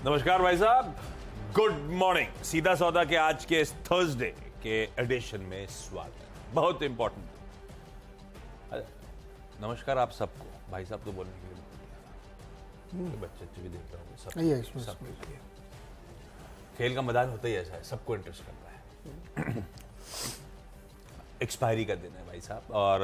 नमस्कार भाई साहब, गुड मॉर्निंग। सीधा सौदा के आज के थर्सडे के एडिशन में स्वागत है। बहुत इंपॉर्टेंट। नमस्कार आप सबको। भाई साहब तो बोलने के लिए बच्चे भी देख रहे होंगे सब। खेल का मैदान होता ही ऐसा है, सबको इंटरेस्ट करता है। एक्सपायरी का दिन है भाई साहब और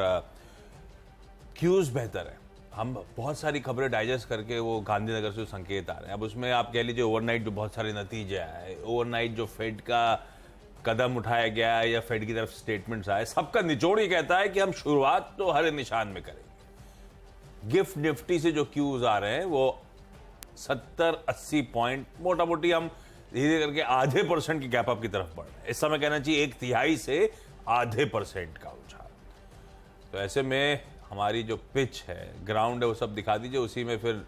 क्यूज बेहतर है। हम बहुत सारी खबरें डाइजेस्ट करके वो गांधीनगर से संकेत आ रहे हैं। अब उसमें आप कह लीजिए ओवरनाइट जो बहुत सारे नतीजे आए, ओवरनाइट जो फेड का कदम उठाया गया है या फेड की तरफ स्टेटमेंट्स आए, सबका निचोड़ ये कहता है कि हम शुरुआत तो हरे निशान में करेंगे। गिफ्ट निफ्टी से जो क्यूज आ रहे हैं वो 70-80 पॉइंट, मोटा मोटी हम धीरे करके आधे % की गैप अप की तरफ बढ़ रहे हैं। इस समय कहना चाहिए 1/3 से आधे % का उछाल। तो ऐसे में हमारी जो पिच है, ग्राउंड है, वो सब दिखा दीजिए। उसी में फिर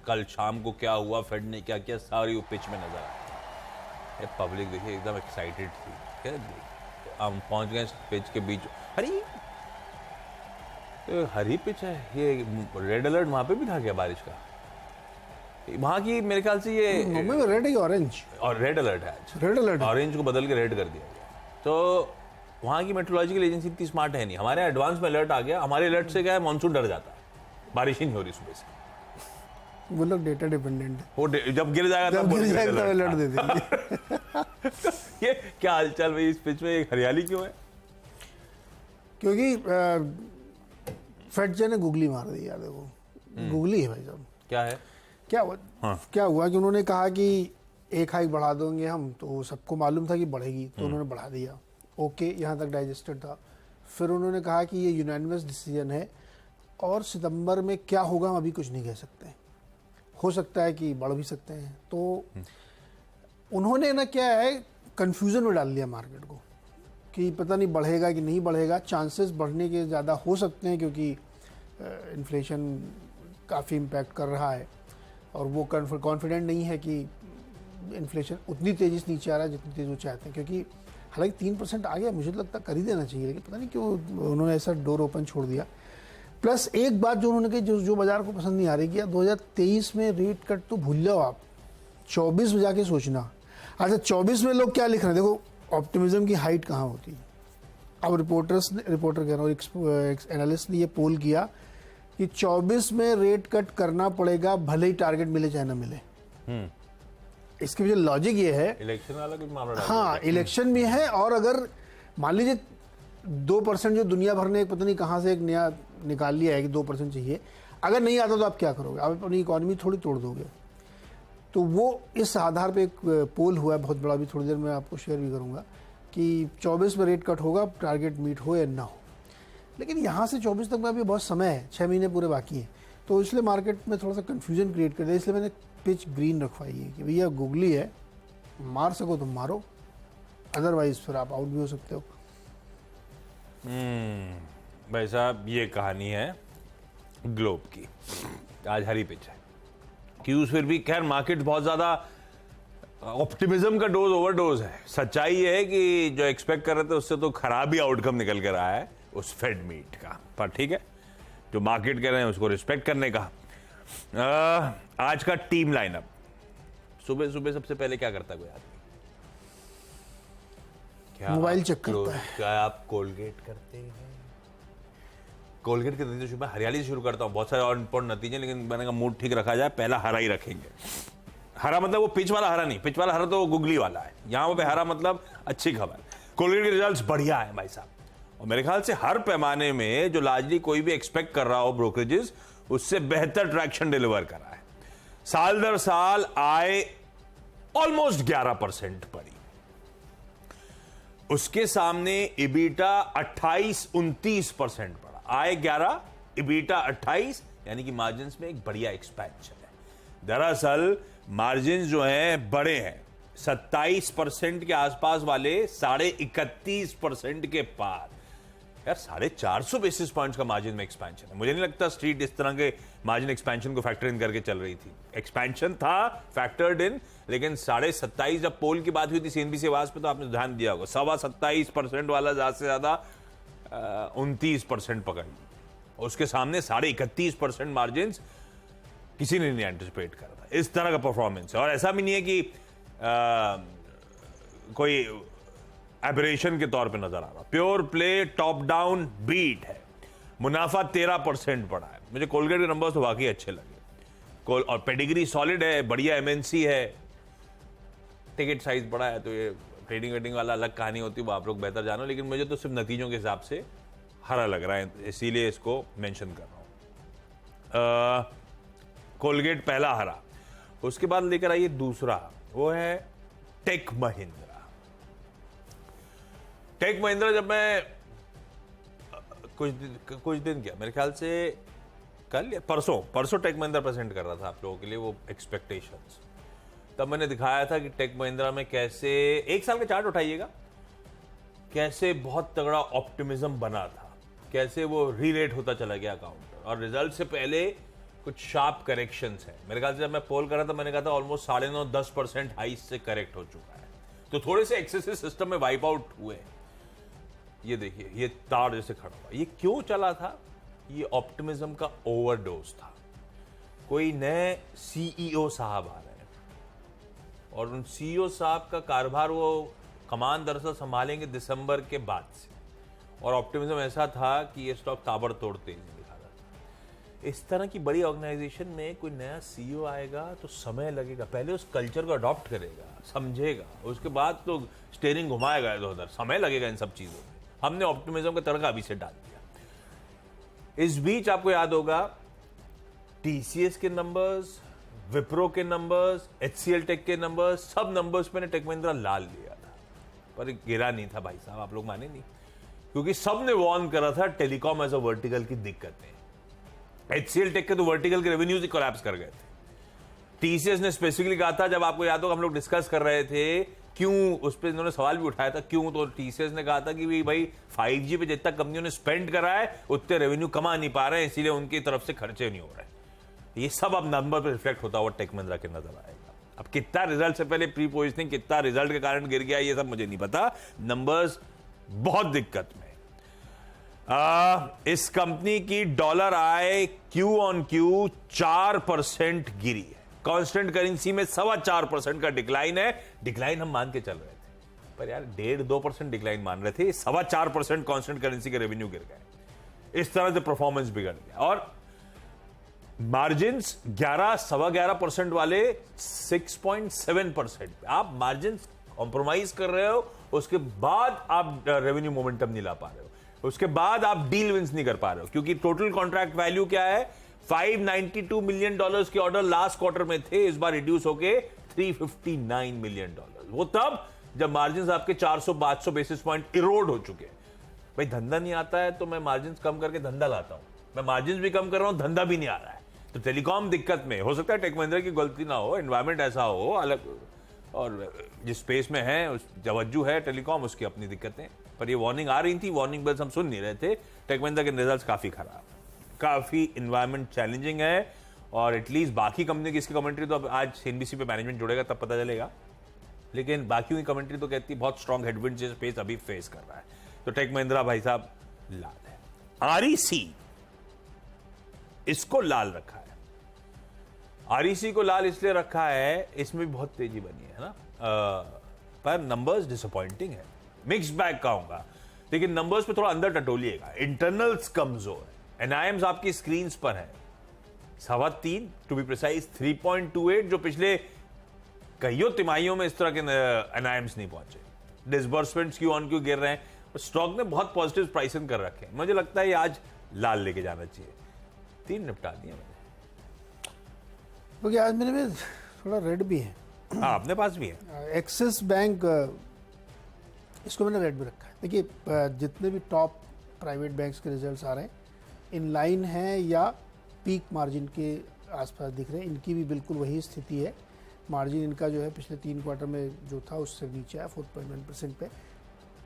कल शाम को क्या हुआ, फेड ने क्या किया, सारी वो पिच में नजर आई। पब्लिक देखिए एकदम एक्साइटेड थी। हम पहुंच गए पिच के बीच। हरी पिच है ये। रेड अलर्ट वहां पे भी था क्या बारिश का? वहां की मेरे ख्याल से ये रेड है, ऑरेंज और रेड अलर्ट है आज। रेड अलर्ट, ऑरेंज को बदल के रेड कर दिया गया। तो वहां की मेट्रोलॉजिकल एजेंसी इतनी स्मार्ट है नहीं। हमारे एडवांस में अलर्ट आ गया। हमारे अलर्ट से क्या है, मानसून डर जाता है, बारिश ही नहीं हो रही सुबह से। वो लोग डेटा डिपेंडेंट है। वो जब गिर जाएगा तब अलर्ट दे देंगे। ये क्या हालचाल भाई, इस पिच में एक हरियाली क्यों है? क्योंकि फेड ने गुगली मार दी यार। देखो गुगली है भाई साहब। क्या है, क्या हुआ? क्या हुआ कि उन्होंने कहा कि एक हाइक बढ़ा देंगे हम, तो सबको मालूम था कि बढ़ेगी, तो उन्होंने बढ़ा दिया। ओके, यहाँ तक डाइजेस्टेड था। फिर उन्होंने कहा कि ये यूनानिमस डिसीजन है और सितंबर में क्या होगा हम अभी कुछ नहीं कह सकते। हो सकता है कि बढ़ भी सकते हैं। तो उन्होंने ना क्या है, कंफ्यूजन में डाल दिया मार्केट को कि पता नहीं बढ़ेगा कि नहीं बढ़ेगा। चांसेस बढ़ने के ज़्यादा हो सकते हैं क्योंकि इन्फ्लेशन काफ़ी इम्पैक्ट कर रहा है और वो कॉन्फिडेंट नहीं है कि इन्फ्लेशन उतनी तेज़ी से नीचे आ रहा है जितनी तेज़ वो चाहते हैं। क्योंकि हालांकि 3% आ गया, मुझे तो लगता है कर ही देना चाहिए, लेकिन पता नहीं क्यों उन्होंने ऐसा डोर ओपन छोड़ दिया। प्लस एक बात जो उन्होंने कही, जो बाजार को पसंद नहीं आ रही, कि 2023 में रेट कट तो भूल जाओ आप, 24 में जाके सोचना। अच्छा, 24 में लोग क्या लिख रहे हैं, देखो ऑप्टिमिज्म की हाइट कहाँ होती है। अब रिपोर्टर कह रहा हूँ, एक एनालिस्ट ने ये पोल किया कि 24 में रेट कट करना पड़ेगा, भले ही टारगेट मिले चाहे ना मिले। इसके पीछे लॉजिक ये है, इलेक्शन वाला कुछ मामला। हाँ, इलेक्शन भी है। और अगर मान लीजिए 2% जो दुनिया भर ने पता नहीं कहाँ से एक नया निकाल लिया है कि 2% चाहिए, अगर नहीं आता तो आप क्या करोगे? आप अपनी इकोनॉमी थोड़ी तोड़ दोगे। तो वो इस आधार पे एक पोल हुआ है बहुत बड़ा, भी थोड़ी देर में आपको शेयर भी करूँगा, कि 24 में रेट कट होगा, टारगेट मीट हो या ना हो। लेकिन यहाँ से 24 तक में अभी बहुत समय है, 6 महीने पूरे बाकी हैं। तो इसलिए मार्केट में थोड़ा सा कन्फ्यूजन क्रिएट कर दिया। इसलिए मैंने पिच ग्रीन रखवाई है कि भैया गुगली है, मार सको तो मारो, अदरवाइज फिर आप आउट भी हो सकते हो। भाई साहब, ये कहानी है ग्लोब की। आज हरी पिच है, क्यूज फिर भी खैर मार्केट बहुत ज्यादा ऑप्टिमिज्म का डोज ओवरडोज है। सच्चाई ये है कि जो एक्सपेक्ट कर रहे थे उससे तो खराब ही आउटकम निकल कर आया है उस फेड मीट का। पर ठीक है, जो मार्केट कह रहे हैं उसको रिस्पेक्ट करने का। आज का टीम लाइनअप, सुबह सुबह सबसे पहले क्या करता है कोई आदमी? क्या मोबाइल चेक करता है। क्या आप कोलगेट करते हैं? कोलगेट के नतीजे शुरू, हरियाली से शुरू करता हूं। बहुत सारे और इंपॉर्टेंट नतीजे, लेकिन मैंने कहा मूड ठीक रखा जाए, पहला हरा ही रखेंगे। हरा मतलब वो पिच वाला हरा नहीं, पिच वाला हरा तो गुगली वाला है। यहां पे हरा मतलब अच्छी खबर। कोलगेट के रिजल्ट्स बढ़िया है भाई साहब, और मेरे ख्याल से हर पैमाने में जो लार्जली कोई भी एक्सपेक्ट कर रहा हो ब्रोकरेजेस, उससे बेहतर ट्रैक्शन डिलीवर कर रहा है। साल दर साल आय ऑलमोस्ट 11% बढ़ी। उसके सामने इबीटा 28-29% बढ़ा। आय 11, इबीटा 28, यानी कि मार्जिन में एक बढ़िया एक्सपेंशन है। दरअसल मार्जिन जो हैं बड़े हैं, 27% के आसपास वाले 31.5% के पार। यार 450 बेसिस पॉइंट्स का मार्जिन में एक्सपेंशन है। मुझे नहीं लगता स्ट्रीट इस तरह के मार्जिन एक्सपेंशन को फैक्टर इन करके चल रही थी। एक्सपेंशन था फैक्टर्ड इन, लेकिन 27.5 जब पोल की बात हुई थी सीएनबीसी आवाज पे, तो आपने ध्यान दिया होगा 27.25% वाला ज्यादा से ज्यादा 29% पकड़ ली। उसके सामने 31.5% मार्जिन किसी ने नहीं एंटिसिपेट करा था। इस तरह का परफॉर्मेंस है, और ऐसा भी नहीं है कि कोई एबरेशन के तौर पे नजर आ रहा। Pure play top down beat है। मुनाफा 13% बढ़ा है। मुझे कोलगेट के नंबर्स तो वाकई अच्छे लगे। और पेडिग्री सॉलिड है, बढ़िया एमएनसी है, टिकट साइज बड़ा है, तो ये ट्रेडिंग वेटिंग वाला अलग कहानी होती है, वो आप लोग बेहतर जानो, लेकिन मुझे तो सिर्फ नतीजों के हिसाब से हरा लग रहा है, इसीलिए इसको मेंशन कर रहा हूं। कोलगेट पहला हरा। उसके बाद लेकर आइए दूसरा, वो है टेक महिंद्रा। टेक महिंद्रा जब मैं कुछ दिन क्या, मेरे ख्याल से कल या परसों टेक महिंद्रा प्रेजेंट कर रहा था आप लोगों के लिए वो एक्सपेक्टेशंस, तब मैंने दिखाया था कि टेक महिंद्रा में कैसे 1 साल का चार्ट उठाइएगा, कैसे बहुत तगड़ा ऑप्टिमिज्म बना था, कैसे वो रीरेट होता चला गया अकाउंट, और रिजल्ट से पहले कुछ शार्प करेक्शंस है। मेरे ख्याल से जब मैं पोल कर रहा था मैंने कहा था ऑलमोस्ट 9.5-10% हाइस से करेक्ट हो चुका है, तो थोड़े से एक्सेसिव सिस्टम में वाइप आउट हुए। ये देखिए, ये तार जैसे खड़ा हुआ, ये क्यों चला था? ये ऑप्टिमिज्म का ओवरडोज था। कोई नए सीईओ साहब आ रहे हैं और उन सीईओ साहब का कारोबार वो कमान दरअसल संभालेंगे दिसंबर के बाद से, और ऑप्टिमिज्म ऐसा था कि ये स्टॉक ताबड़तोड़ तेजी दिखा रहा था। इस तरह की बड़ी ऑर्गेनाइजेशन में कोई नया सीईओ आएगा तो समय लगेगा, पहले उस कल्चर को अडॉप्ट करेगा, समझेगा, उसके बाद तो स्टीयरिंग घुमाएगा इधर उधर, समय लगेगा इन सब चीजों में। हमने ऑप्टिमिज्म का तड़का अभी से डाल दिया। इस बीच आपको याद होगा टीसीएस के नंबर्स, विप्रो के नंबर्स, एचसीएल टेक के नंबर्स, सब नंबर्स मैंने टेक महिंद्रा लाल लिया था, पर गिरा नहीं था भाई साहब, आप लोग माने नहीं, क्योंकि सबने वार्न करा था टेलीकॉम एज अ वर्टिकल की दिक्कतें। एचसीएल टेक के तो वर्टिकल के रेवेन्यूज ही कोलैप्स कर गए थे। टीसीएस ने स्पेसिफिकली कहा था, जब आपको याद होगा हम लोग डिस्कस कर रहे थे क्यों, उस पर इन्होंने सवाल भी उठाया था क्यों, तो टीसीएस ने कहा था कि भाई 5G पे जितना कंपनियों ने स्पेंड करा है उतने रेवेन्यू कमा नहीं पा रहे हैं, इसीलिए उनकी तरफ से खर्चे नहीं हो रहे। ये सब अब नंबर पर रिफ्लेक्ट होता हुआ टेक महिंद्रा के नजर आएगा। अब कितना रिजल्ट से पहले प्री पोजिशनिंग, कितना रिजल्ट के कारण गिर गया, ये सब मुझे नहीं पता। नंबर्स बहुत दिक्कत में। इस कंपनी की dollar I Q on Q 4% गिरी है। कांस्टेंट करेंसी में 4.25% का डिक्लाइन है। डिक्लाइन हम मान के चल रहे थे, पर यार 1.5-2% डिक्लाइन मान रहे थे, 4.25% कांस्टेंट करेंसी के रेवेन्यू गिर गए। इस तरह से परफॉर्मेंस बिगड़ गया, और मार्जिन्स 11-11.25% वाले 6.7% पे आप मार्जिन कॉम्प्रोमाइज कर रहे हो, उसके बाद आप रेवेन्यू मोमेंटम नहीं ला पा रहे हो, उसके बाद आप डील विंस नहीं कर पा रहे हो, क्योंकि टोटल कॉन्ट्रैक्ट वैल्यू क्या है, $592 मिलियन के ऑर्डर लास्ट क्वार्टर में थे, इस बार रिड्यूस होके $359 मिलियन। वो तब जब मार्जिन आपके 400-500 बेसिस पॉइंट इरोड हो चुके हैं। भाई धंधा नहीं आता है तो मैं मार्जिन कम करके धंधा लाता हूं, मैं मार्जिन भी कम कर रहा हूं, धंधा भी नहीं आ रहा है, तो टेलीकॉम दिक्कत में हो सकता है। टेक महिंद्रा की गलती ना हो, एनवायरमेंट ऐसा हो अलग, और जिस स्पेस में है उस तवज्जो है टेलीकॉम, उसकी अपनी दिक्कतें, पर ये वार्निंग आ रही थी, वार्निंग बेल्स हम सुन नहीं रहे थे। टेक महिंद्रा के रिजल्ट्स काफी खराब, काफी इन्वायरमेंट चैलेंजिंग है, और एटलीस्ट बाकी कंपनी की इसकी कमेंट्री तो अब आज एनबीसी पे मैनेजमेंट जुड़ेगा तब पता चलेगा, लेकिन बाकी की कमेंट्री तो कहती है बहुत स्ट्रॉन्ग हेडविंड से स्पेस अभी फेस कर रहा है। तो टेक महिंद्रा भाई साहब लाल है। आरईसी इसको लाल रखा है। आरईसी को लाल इसलिए रखा है, इसमें भी बहुत तेजी बनी है ना, पर नंबर्स डिसअपॉइंटिंग है, मिक्स बैग कहूंगा, लेकिन नंबर्स पे थोड़ा अंदर टटोलिएगा। इंटरनल्स कमजोर है, एनआईएम्स आपकी स्क्रीन पर है 3.25 टू बी प्रिसाइज, 3.28 जो पिछले कईयों तिमाहियों में इस तरह के एनआईएम्स नहीं पहुंचे। डिसबर्समेंट्स क्यू ऑन क्यू गिर रहे हैं, स्टॉक ने बहुत पॉजिटिव प्राइसिंग कर रखे हैं। मुझे लगता है ये आज लाल लेके जाना चाहिए। 3 निपटा दिया मैंने, क्योंकि आज मेरे में थोड़ा रेड भी है। हाँ अपने पास भी है। एक्सिस बैंक, इसको मैंने रेड में रखा है। देखिए जितने भी टॉप प्राइवेट बैंक्स के रिजल्ट्स आ रहे हैं इन लाइन है या पीक मार्जिन के आसपास दिख रहे हैं, इनकी भी बिल्कुल वही स्थिति है। मार्जिन इनका जो है पिछले 3 क्वार्टर में जो था उससे नीचे है 4.1% पे।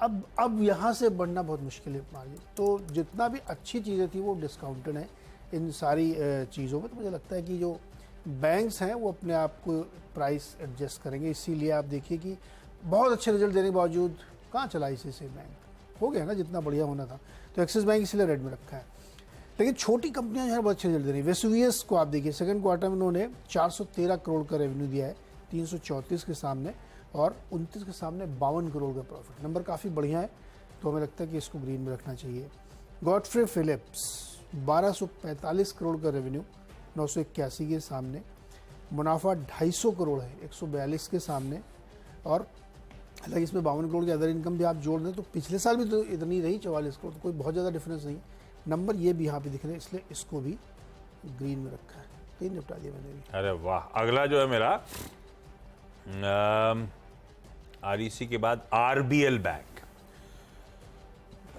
अब यहाँ से बढ़ना बहुत मुश्किल है मार्जिन, तो जितना भी अच्छी चीज़ें थी वो डिस्काउंटेड है इन सारी चीज़ों में। तो मुझे लगता है कि जो बैंक्स हैं वो अपने आप को प्राइस एडजस्ट करेंगे, इसीलिए आप देखिए कि बहुत अच्छे रिजल्ट देने के बावजूद कहाँ चला ICICI बैंक, हो गया ना जितना बढ़िया होना था। तो एक्सिस बैंक इसलिए रेड में रखा है। लेकिन छोटी कंपनियां जो है बहुत अच्छे चल रही। वेसुवियस को आप देखिए, सेकंड क्वार्टर में उन्होंने 413 करोड़ का रेवेन्यू दिया है, 334 के सामने, और 29 के सामने 52 करोड़ का प्रॉफिट। नंबर काफ़ी बढ़िया है, तो हमें लगता है कि इसको ग्रीन में रखना चाहिए। गॉडफ्रे फिलिप्स 1245 करोड़ का रेवेन्यू, 981 के सामने, मुनाफा 250 करोड़ है, 142 के सामने, और हालांकि इसमें 52 करोड़ की अदर इनकम भी आप जोड़ दें तो पिछले साल भी तो इतनी रही 44 करोड़, तो कोई बहुत ज़्यादा डिफरेंस नहीं। नंबर ये भी यहाँ पे दिख रहे हैं, इसलिए इसको भी ग्रीन में रखा है। तीन निपटा दिया मैंने भी। अरे वाह, अगला जो है मेरा आरईसी के बाद आरबीएल बैंक।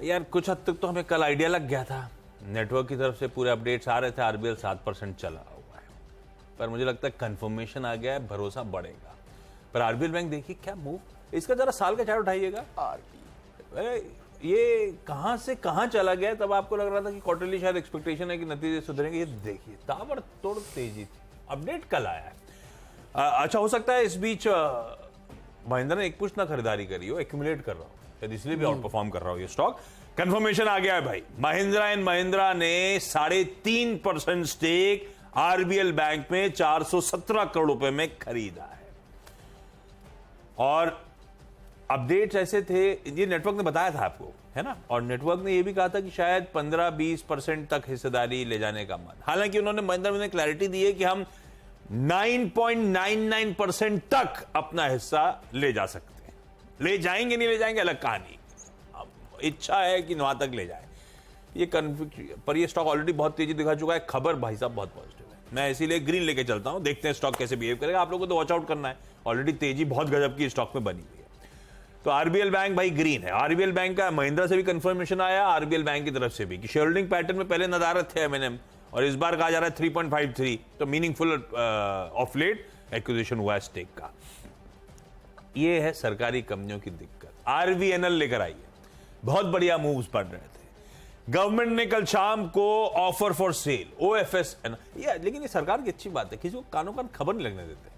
यार कुछ हद तक तो हमें कल आइडिया लग गया था, नेटवर्क की तरफ से पूरे अपडेट्स आ रहे थे, आरबीएल 7% चला हुआ है, पर मुझे लगता है कंफर्मेशन आ गया है, भरोसा बढ़ेगा। पर आरबीएल बैंक देखिए क्या मूव, इसका जरा साल का चार्ट उठाइएगा। ये कहां से कहां चला गया, तब आपको लग रहा था कि क्वार्टरली शायद एक्सपेक्टेशन है कि नतीजे सुधरेंगे, ये देखिए ताबड़तोड़ तेजी थी। अपडेट कल आया है। अच्छा, हो सकता है इस बीच महिंद्रा ने एक पुश ना खरीदारी करी हो, एक्यूमुलेट कर रहा हो, शायद इसलिए भी आउट परफॉर्म कर रहा हो ये स्टॉक। कंफर्मेशन आ गया है भाई, महिंद्रा एंड महिंद्रा ने 3.5% स्टेक आरबीएल बैंक में 417 करोड़ रुपए में खरीदा है। और अपडेट्स ऐसे थे, ये नेटवर्क ने बताया था आपको, है ना, और नेटवर्क ने ये भी कहा था कि शायद 15-20% तक हिस्सेदारी ले जाने का मन। हालांकि उन्होंने महिंद्रा में क्लैरिटी दी है कि हम 9.99% तक अपना हिस्सा ले जा सकते हैं। ले जाएंगे नहीं ले जाएंगे अलग कहानी, इच्छा है कि वहां तक ले जाए। ये पर ये स्टॉक ऑलरेडी बहुत तेजी दिखा चुका है। खबर भाई साहब बहुत पॉजिटिव है, मैं इसीलिए ग्रीन लेके चलता हूं। देखते हैं स्टॉक कैसे बिहेव करेगा, आप लोगों को तो वॉच आउट करना है। ऑलरेडी तेजी बहुत गजब की स्टॉक में बनी हुई है। तो आरबीएल बैंक भाई ग्रीन है। आरबीएल बैंक का महिंद्रा से भी कंफर्मेशन आया, आरबीएल बैंक की तरफ से भी, कि शेयर होल्डिंग पैटर्न में पहले नदारत थे एमएनएम, और इस बार कहा जा रहा है 3.53, तो मीनिंगफुल ऑफ लेट एक्विजिशन हुआ है स्टेक का। ये है सरकारी कंपनियों की दिक्कत। आरवीएनएल लेकर आई है, बहुत बढ़िया मूव्स बढ़ रहे थे। गवर्नमेंट ने कल शाम को ऑफर फॉर सेल ओएफएस, लेकिन ये सरकार की अच्छी बात है, किसी को कानों कान खबर नहीं लगने देते।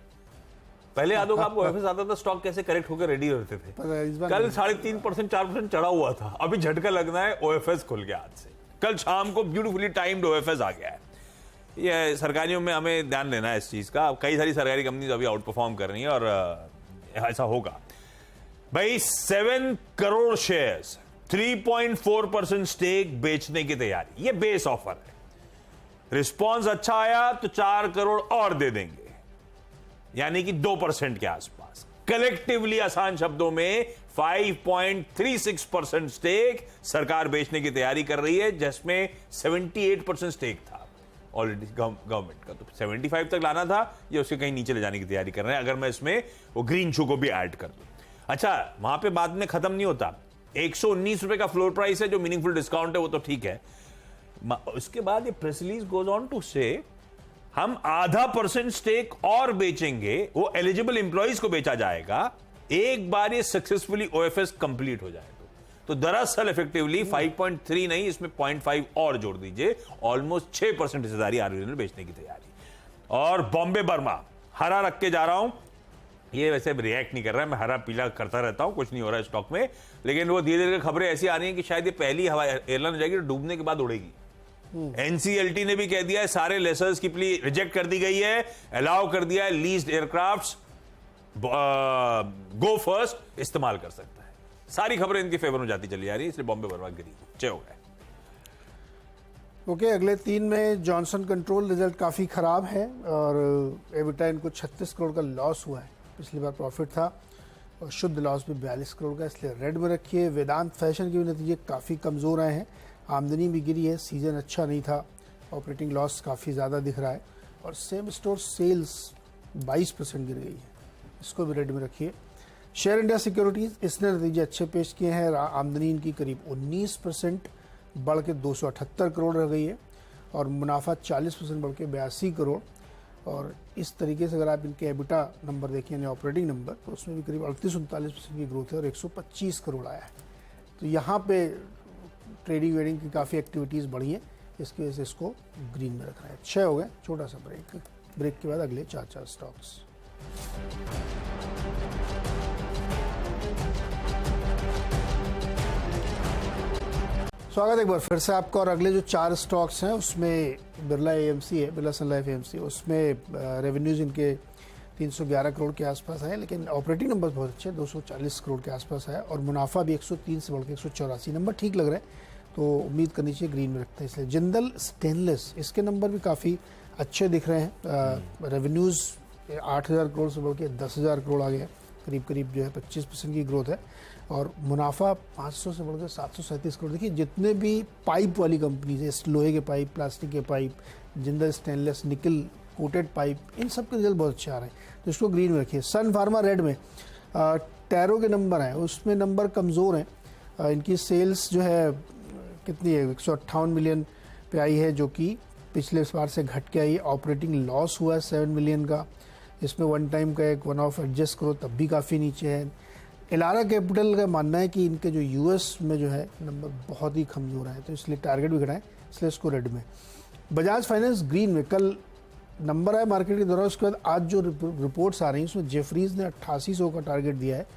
पहले याद होगा आपको ओएफएस आता था, स्टॉक कैसे करेक्ट होकर रेडी होते थे। कल 3.5% 4% चढ़ा हुआ था, अभी झटका लगना है, ओएफएस खुल गया आज से। कल शाम को ब्यूटीफुली टाइम्ड ओएफएस आ गया है। ये सरकारियों में हमें ध्यान देना है इस चीज का। कई सारी सरकारी कंपनीज अभी आउट परफॉर्म कर रही है और ऐसा होगा भाई। 7 करोड़ शेयर्स, 3.4% स्टेक बेचने की तैयारी। ये बेस ऑफर है, रिस्पॉन्स अच्छा आया तो 4 करोड़ और दे देंगे, यानी कि 2% के आसपास। कलेक्टिवली आसान शब्दों में 5.36% स्टेक सरकार बेचने की तैयारी कर रही है, जिसमें 78% स्टेक था ऑलरेडी गवर्नमेंट का, तो 75 तक लाना था, ये उसके कहीं नीचे ले जाने की तैयारी कर रहे हैं, अगर मैं इसमें वो ग्रीन शू को भी ऐड कर दूं। अच्छा, वहां पे बाद में खत्म नहीं होता। 119 रुपए का फ्लोर प्राइस है, जो मीनिंगफुल डिस्काउंट है, वो तो ठीक है। उसके बाद ये press release goes on to से हम 0.5% स्टेक और बेचेंगे, वो एलिजिबल एम्प्लॉइज को बेचा जाएगा एक बार ये सक्सेसफुली ओएफएस कंप्लीट हो जाए तो दरअसल इफेक्टिवली 5.3 नहीं, इसमें 0.5 और जोड़ दीजिए, ऑलमोस्ट 6% हिस्सेदारी आरबीएल बेचने की तैयारी। और बॉम्बे बर्मा हरा रख के जा रहा हूं, ये वैसे रिएक्ट नहीं कर रहा है, मैं हरा पीला करता रहता हूं, कुछ नहीं हो रहा है स्टॉक में, लेकिन वो धीरे धीरे खबरें ऐसी आ रही हैं कि शायद ये पहली हवा एयरलाइन हो जाएगी तो डूबने के बाद उड़ेगी। एनसीएलटी ने भी कह दिया है सारे लेसर्स की प्ली रिजेक्ट कर दी गई है, अलाउ कर दिया है लीज्ड एयरक्राफ्ट्स गो फर्स्ट इस्तेमाल कर सकता है। सारी खबरें इनके फेवर में जाती चली जा रही है, इसलिए बॉम्बे बर्मा गिरी चे हो गए। ओके, अगले 3 में जॉनसन कंट्रोल रिजल्ट काफ़ी ख़राब है और एबिटा इनको 36 करोड़ का लॉस हुआ है, पिछली बार प्रॉफिट था, और शुद्ध लॉस भी 42 करोड़ का, इसलिए रेड में रखिए। वेदांत फैशन के भी नतीजे काफ़ी कमज़ोर आए हैं, आमदनी भी गिरी है, सीजन अच्छा नहीं था, ऑपरेटिंग लॉस काफ़ी ज़्यादा दिख रहा है, और सेम स्टोर सेल्स 22% गिर गई है, इसको भी रेड में रखिए। शेयर इंडिया सिक्योरिटीज़, इसने नतीजे अच्छे पेश किए हैं, आमदनी इनकी करीब 19% बढ़ के 278 करोड़ रह गई है, और मुनाफा 40% बढ़ के 82 करोड़। और इस तरीके से अगर आप इनके एबिटा नंबर देखें यानी ऑपरेटिंग नंबर, तो उसमें भी करीब 38-39% की ग्रोथ है और 125 करोड़ आया है। तो यहाँ पे ट्रेडिंग वेडिंग की काफ़ी एक्टिविटीज़ बढ़ी हैं, इसकी वजह से इसको ग्रीन में रखना है। 6 हो गए, छोटा सा ब्रेक के बाद अगले 4 स्टॉक्स। स्वागत है एक बार फिर से आपका। और अगले जो 4 स्टॉक्स हैं उसमें बिरला एएमसी है, बिरला सन लाइफ एएमसी, उसमें रेवेन्यूज इनके 311 करोड़ के आसपास है, लेकिन ऑपरेटिंग नंबर बहुत अच्छे 240 करोड़ के आसपास है, और मुनाफा भी 103 से बढ़ के 184 नंबर ठीक लग रहा है, तो उम्मीद करनी चाहिए ग्रीन में रखते हैं। इसलिए जिंदल स्टेनलेस, इसके नंबर भी काफ़ी अच्छे दिख रहे हैं। रेवेन्यूज़ 8,000 करोड़ से बढ़ के 10,000 करोड़ आ गया, करीब करीब जो है 25% की ग्रोथ है, और मुनाफा 500 से बढ़कर 737 करोड़। देखिए जितने भी पाइप वाली कंपनीज है, लोहे के पाइप, प्लास्टिक के पाइप, जिंदल स्टेनलेस, निकल कोटेड पाइप, इन सब के रिजल्ट बहुत अच्छे आ रहे हैं, तो इसको ग्रीन में रखिए। सन फार्मा रेड में, टैरो के नंबर हैं, उसमें नंबर कमज़ोर हैं। इनकी सेल्स जो है कितनी है, 158 मिलियन पे आई है, जो कि पिछले बार से घट के आई है। ऑपरेटिंग लॉस हुआ है 7 मिलियन का, इसमें वन टाइम का एक वन ऑफ एडजस्ट करो तब भी काफ़ी नीचे है। एलारा कैपिटल का मानना है कि इनके जो यूएस में जो है नंबर बहुत ही कमज़ोर है, तो इसलिए टारगेट भी घटाएं, इसलिए इसको रेड में। बजाज फाइनेंस ग्रीन में, कल नंबर आए मार्केट के दौरान, उसके बाद आज जो रिपोर्ट्स आ रही हैं उसमें जेफरीज ने 8800 का टारगेट दिया है,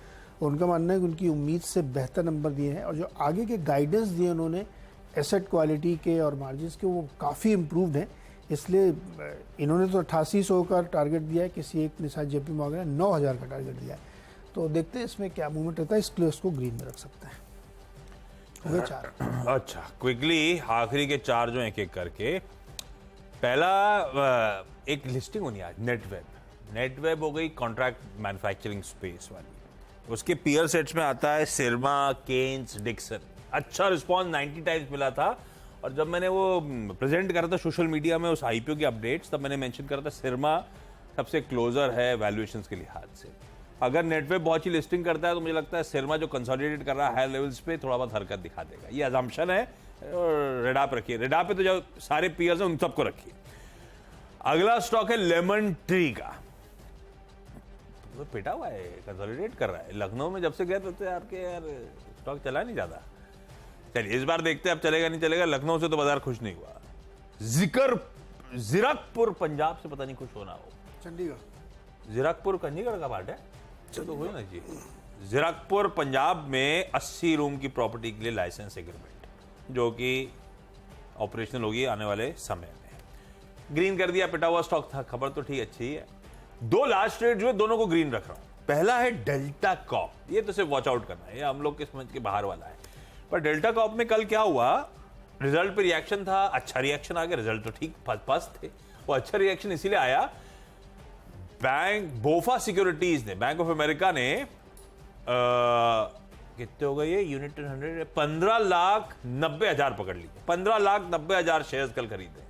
और उनका मानना है कि उनकी उम्मीद से बेहतर नंबर दिए हैं, और जो आगे के गाइडेंस दिए उन्होंने एसेट क्वालिटी के और मार्जिन्स के, वो काफ़ी इम्प्रूव्ड हैं, इसलिए इन्होंने तो 8800 का टारगेट दिया है, किसी एक ने शायद जेपी मॉर्गन ने 9000 का टारगेट दिया है, तो देखते हैं इसमें क्या मूवमेंट रहता है, इसलिए उसको ग्रीन में रख सकते हैं। हो गए 4। अच्छा, क्विकली आखिरी के 4 जो एक एक करके। पहला एक लिस्टिंग होनी आज, नेटवेब हो गई कॉन्ट्रैक्ट मैन्युफैक्चरिंग स्पेस वाली, उसके पीयर सेट्स में आता है सिरमा, केन्स, डिक्सन। अच्छा रिस्पॉन्स 90 टाइम्स मिला था, और जब मैंने वो प्रेजेंट करा था सोशल मीडिया में उस आईपीओ की अपडेट्स, तब मैंने मेंशन करा था सिरमा सबसे क्लोजर है वैल्यूएशंस के लिहाज से। अगर नेटवेब बहुत ही लिस्टिंग करता है तो मुझे लगता है सिरमा जो कंसोलिडेट कर रहा है हाई लेवल्स पे थोड़ा बहुत हरकत दिखा देगा, ये अजम्पशन है। और रेडा पे रखिए, रेडा पे तो जो सारे पीयर्स हैं उन सबको रखिए। अगला स्टॉक है लेमन ट्री का, तो पिटा हुआ है, कंसोलिडेट कर रहा है। लखनऊ में जब से गए तो यार स्टॉक चला नहीं जाता। चलिए इस बार देखते हैं अब चलेगा नहीं चलेगा। लखनऊ से तो बाजार खुश नहीं हुआ। जीरकपुर पंजाब से पता नहीं खुश होना हो। चंडीगढ़, जीरकपुर चंडीगढ़ का पार्ट है, तो हो ना जी। जीरकपुर पंजाब में 80 रूम की प्रॉपर्टी के लिए लाइसेंस एग्रीमेंट, जो कि ऑपरेशनल होगी आने वाले समय में। ग्रीन कर दिया, पिटा हुआ स्टॉक था, खबर तो ठीक अच्छी है। 2 लास्ट ट्रेड जो है दोनों को ग्रीन रख रहा हूं। पहला है डेल्टा कॉप, ये तो सिर्फ वॉच आउट करना है, ये हम लोग के समझ के बाहर वाला है। पर डेल्टा कॉप में कल क्या हुआ, रिजल्ट पे रिएक्शन था, अच्छा रिएक्शन आ गया, रिजल्ट तो ठीक पास थे। वो अच्छा रिएक्शन इसीलिए आया, बोफा सिक्योरिटीज ने, बैंक ऑफ अमेरिका ने कितने हो गए ये यूनिट 100, 15,90,000 पकड़ लिए। 15,90,000 शेयर्स कल खरीदे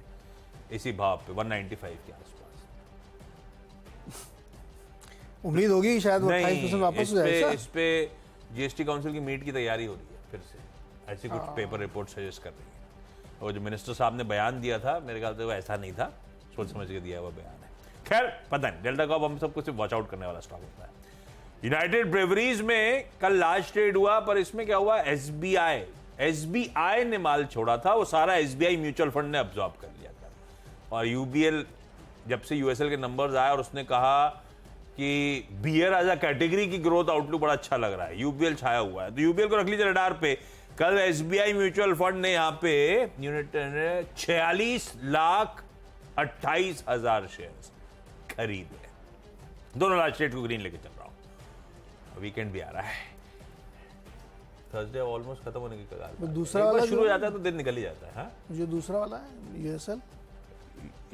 इसी भाव पे 195 के आसपास। उम्मीद होगी शायद वो 28% वापस हो जाए। इस पे जीएसटी काउंसिल की मीट की तैयारी हो रही है फिर से, ऐसी कुछ पेपर रिपोर्ट सजेस्ट कर रही है। और जो मिनिस्टर साहब ने बयान दिया था, मेरे ख्याल से वो ऐसा नहीं था, सोच समझ के दिया हुआ बयान है। खैर पता नहीं, डेल्टा कॉप हम सबको सिर्फ वॉच आउट करने वाला स्टॉक होता है। यूनाइटेड ब्रेवरीज में कल लास्ट ट्रेड हुआ, पर इसमें क्या हुआ, एसबीआई ने माल छोड़ा था, वो सारा एसबीआई म्यूचुअल फंड ने अब्सॉर्ब कर लिया था। और यूबीएल, जब से यूएसएल के नंबर्स आए और उसने कहा कि बियर एज अ कैटेगरी की ग्रोथ आउटलुक बड़ा अच्छा लग रहा है, यूबीएल छाया हुआ है, तो यूबीएल को रख लीजिए रडार पे। कल एसबीआई म्यूचुअल फंड ने यहां पे यूनिट 46,28,000 शेयर्स खरीदे। दोनों लास्ट ट्रेड को ग्रीन लेके चल रहा हूं। वीकेंड भी आ रहा है, थर्सडे ऑलमोस्ट खत्म होने की कगार पे। दूसरा वाला शुरू हो जाता है तो दिन निकल ही जाता है। हाँ, जो दूसरा वाला है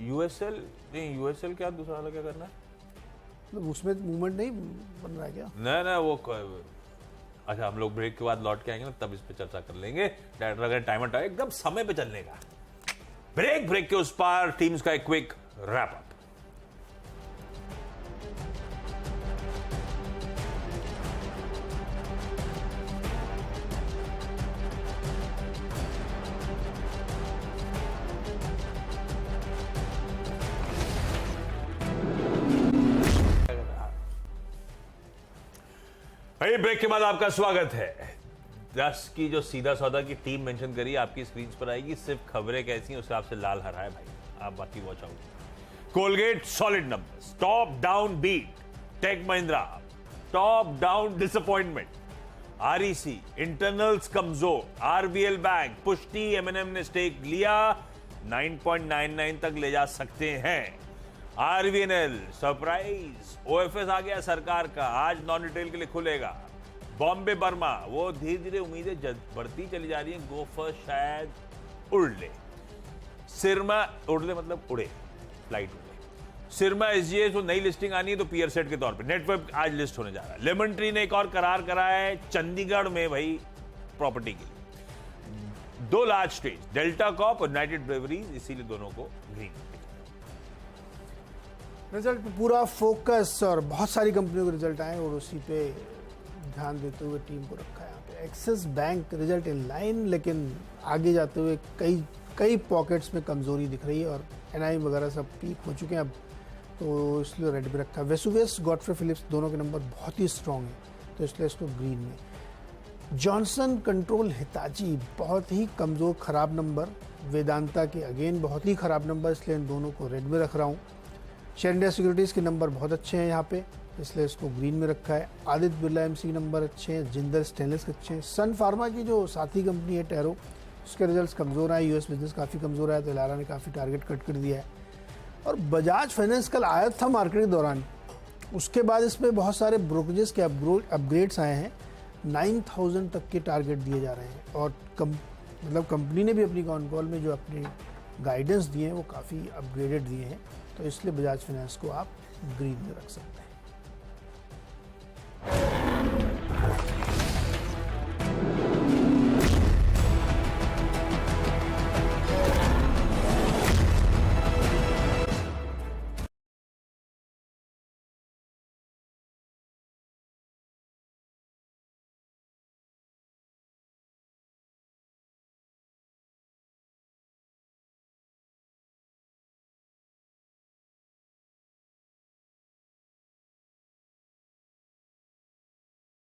यूएसएल नहीं, यूएसएल क्या दूसरा वाला क्या करना है, मतलब उसमें मूवमेंट नहीं बन रहा है क्या? नहीं वो अच्छा, हम लोग ब्रेक के बाद लौट के आएंगे ना, तब इस पे चर्चा कर लेंगे। अगर टाइमर एकदम समय पे चलने का, ब्रेक के उस पार टीम्स का एक क्विक रैप अप। भाई ब्रेक के बाद आपका स्वागत है। 10 की जो सीधा सौदा की टीम मेंशन करी आपकी स्क्रीन पर आएगी, सिर्फ खबरें कैसी हैं उससे आपसे लाल हरा है भाई, आप बाकी watch out. Colgate solid numbers, top down beat, tech Mahindra top down disappointment, REC internals कमजोर, RBL बैंक पुष्टि, M&M ने स्टेक लिया, 9.99 तक ले जा सकते हैं। RVNL सरप्राइज, OFS आ गया सरकार का, आज नॉन रिटेल के लिए खुलेगा। बॉम्बे बर्मा, वो धीरे धीरे उम्मीदें बढ़ती चली जा रही हैं, गोफर शायद उड़ ले। सिरमा उड़ ले मतलब उड़े, फ्लाइट उड़े। सिरमा SGS तो नई लिस्टिंग आनी है तो पीयर सेट के तौर पे। नेटवर्क आज लिस्ट होने जा रहा है। लेमन ट्री ने एक और करार करा है चंडीगढ़ में भाई प्रॉपर्टी के लिए। 2 लार्ज स्टेज, डेल्टा कॉप और यूनाइटेड ब्रेवरीज, इसीलिए दोनों को ग्रीन। रिजल्ट पे पूरा फोकस और बहुत सारी कंपनियों के रिजल्ट आए और उसी पे ध्यान देते हुए टीम को रखा है यहाँ पे। Axis bank result in line, लेकिन आगे जाते हुए कई पॉकेट्स में कमजोरी दिख रही है और NI वगैरह सब पीक हो चुके हैं अब, तो इसलिए रेड पे रखा है। वेसुवियस, गॉडफ्रे फिलिप्स दोनों के नंबर बहुत ही स्ट्रॉन्ग है, तो इसलिए इसको ग्रीन में। जॉनसन कंट्रोल, हिताची बहुत ही कमज़ोर ख़राब नंबर। वेदांता के अगेन बहुत ही ख़राब नंबर, इसलिए इन दोनों को रेड में रख रहा हूँ। शेयर इंडिया सिक्योरिटीज़ के नंबर बहुत अच्छे हैं यहाँ पे, इसलिए इसको ग्रीन में रखा है। आदित्य बिरला MC नंबर अच्छे हैं, जिंदल स्टेनलेस के अच्छे हैं। सन फार्मा की जो साथी कंपनी है टैरो, उसके रिजल्ट्स कमज़ोर आए। US बिजनेस काफ़ी कमज़ोर आया, तो इलारा ने काफ़ी टारगेट कट कर दिया है। और बजाज फाइनेंस कल आया था मार्केट के दौरान, उसके बाद इसमें बहुत सारे ब्रोकरेजेस के अपग्रेड्स आए हैं। 9000 तक के टारगेट दिए जा रहे हैं और कंपनी ने भी अपनी कॉन कॉल में जो अपने गाइडेंस दिए हैं वो काफ़ी अपग्रेडेड दिए हैं, तो इसलिए बजाज फाइनेंस को आप ग्रीन में रख सकते हैं।